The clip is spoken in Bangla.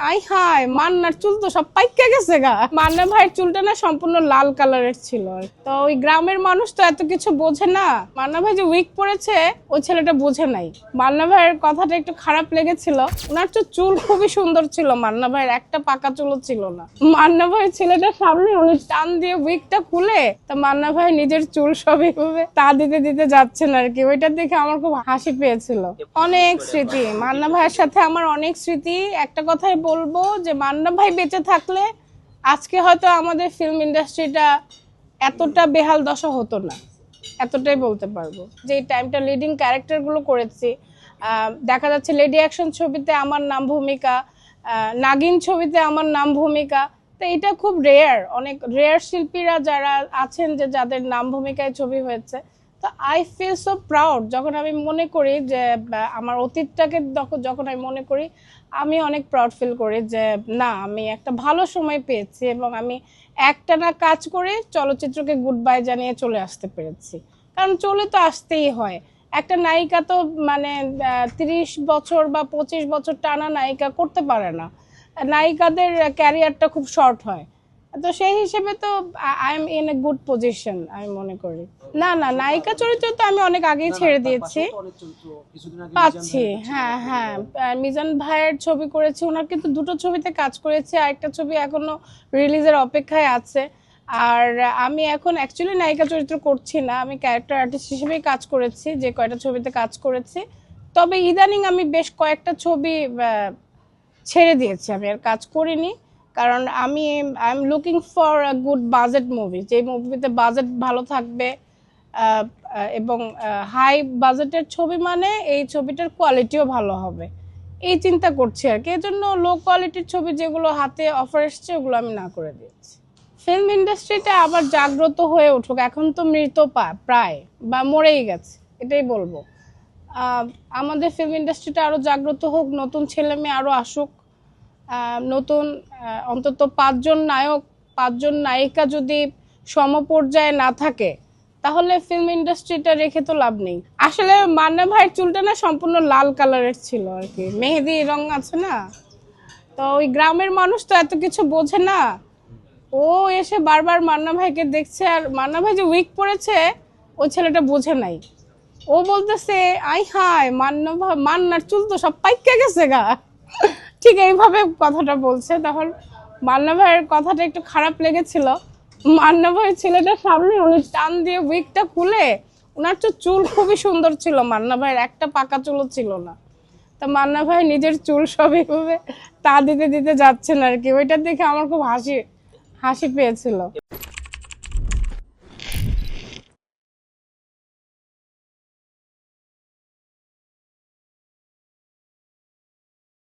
আই হায় মান্নার চুল তো সব পাইকা গেছে গা। মান্না ভাইয়ের চুলটা না সম্পূর্ণ লাল কালারের ছিল। তো ওই গ্রামের মানুষ তো এত কিছু বোঝে না। মান্না ভাই যে উইক পরেছে ওই ছেলেটা বোঝে নাই। মান্না ভাইয়ের কথাটা একটু খারাপ লেগেছিল। ওনার তো চুল খুবই সুন্দর ছিল, মান্না ভাইয়ের একটা পাকা চুলও ছিল না। মান্না ভাইয়ের ছেলেটার সামনে উনি টান দিয়ে উইকটা খুলে তা মান্না ভাই নিজের চুল সব এভাবে তা দিতে দিতে যাচ্ছেন আর কি। ওইটা দেখে আমার খুব হাসি পেয়েছিল। অনেক স্মৃতি মান্না ভাইয়ের সাথে, আমার অনেক স্মৃতি। একটা কথাই বলবো যে মান্না ভাই বেঁচে থাকলে আজকে হয়তো আমাদের ফিল্ম ইন্ডাস্ট্রিটা এতটা বেহাল দশা হতো না, এতটাই বলতে পারবো। যে টাইমটা লিডিং ক্যারেক্টারগুলো করেছি, দেখা যাচ্ছে লেডি অ্যাকশন ছবিতে আমার নাম ভূমিকা, নাগিন ছবিতে আমার নাম ভূমিকা। তো এটা খুব রেয়ার, অনেক রেয়ার শিল্পীরা যারা আছেন যে যাদের নাম ভূমিকায় ছবি হয়েছে। তো আই ফিল সো প্রাউড যখন আমি মনে করি যে আমার অতীতটাকে যখন আমি মনে করি, আমি অনেক প্রাউড ফিল করি যে না, আমি একটা ভালো সময় পেয়েছি এবং আমি একটানা কাজ করে চলচ্চিত্রকে গুড বাই জানিয়ে চলে আসতে পেরেছি। কারণ চলে তো আসতেই হয়। একটা নায়িকা তো মানে 30 বছর বা 25 বছর টানা নায়িকা করতে পারে না। নায়িকাদের ক্যারিয়ারটা খুব শর্ট হয়। তো সেই হিসেবে তো I am in a good position আমি মনে করি। না না, নায়িকা চরিত্র তো আমি অনেক আগেই ছেড়ে দিয়েছি। পাচ্ছি, হ্যাঁ হ্যাঁ, মিজান ভাইয়ের ছবি করেছি, ওনার কিন্তু দুটো ছবিতে কাজ করেছি, আরেকটা ছবি এখনো রিলিজের অপেক্ষায় আছে। আর আমি এখন অ্যাকচুয়ালি নায়িকা চরিত্র করছি না, আমি ক্যারেক্টার আর্টিস্ট হিসেবেই কাজ করেছি যে কয়টা ছবিতে কাজ করেছি। তবে ইদানিং আমি বেশ কয়েকটা ছবি ছেড়ে দিয়েছি, আমি আর কাজ করিনি। কারণ I am looking for a good budget movie, যে মুভিতে বাজেট ভালো থাকবে এবং হাই বাজেটের ছবি মানে এই ছবিটার কোয়ালিটিও ভালো হবে, এই চিন্তা করছি আর কি। এই জন্য লো কোয়ালিটির ছবি যেগুলো হাতে অফার এসছে ওগুলো আমি না করে দিয়েছি। ফিল্ম ইন্ডাস্ট্রিটা আবার জাগ্রত হয়ে উঠুক, এখন তো মৃত প্রায় বা মরেই গেছে, এটাই বলবো। আমাদের ফিল্ম ইন্ডাস্ট্রিটা আরও জাগ্রত হোক, নতুন ছেলে মেয়ে আরও আসুক, নতুন অন্তত 5 জন নায়ক 5 জন নায়িকা যদি সমপর্যায়ে না থাকে তাহলে ফিল্ম ইন্ডাস্ট্রিটা রেখে তো লাভ নেই। আসলে মান্না ভাইয়ের চুলটা না সম্পূর্ণ লাল কালারের ছিল আর কি, মেহেদি রং আছে না। তো ওই গ্রামের মানুষ তো এত কিছু বোঝে না। ও এসে বারবার মান্না ভাইকে দেখছে, আর মান্না ভাই যে উইক পরেছে ওই ছেলেটা বোঝে নাই। ও বলতেছে আই হায় মান্নার চুল তো সব পাইকা গেছে গা, ঠিক এইভাবে কথাটা বলছে। তখন মান্না ভাইয়ের কথাটা একটু খারাপ লেগেছিল। মান্না ভাইয়ের ছেলেটার সামনে উনি টান দিয়ে উইকটা খুলে, ওনার তো চুল খুবই সুন্দর ছিল, মান্না ভাইয়ের একটা পাকা চুলও ছিল না। তা মান্না ভাই নিজের চুল সব এভাবে তা দিতে দিতে যাচ্ছেন আর কি। ওইটা দেখে আমার খুব হাসি পেয়েছিল।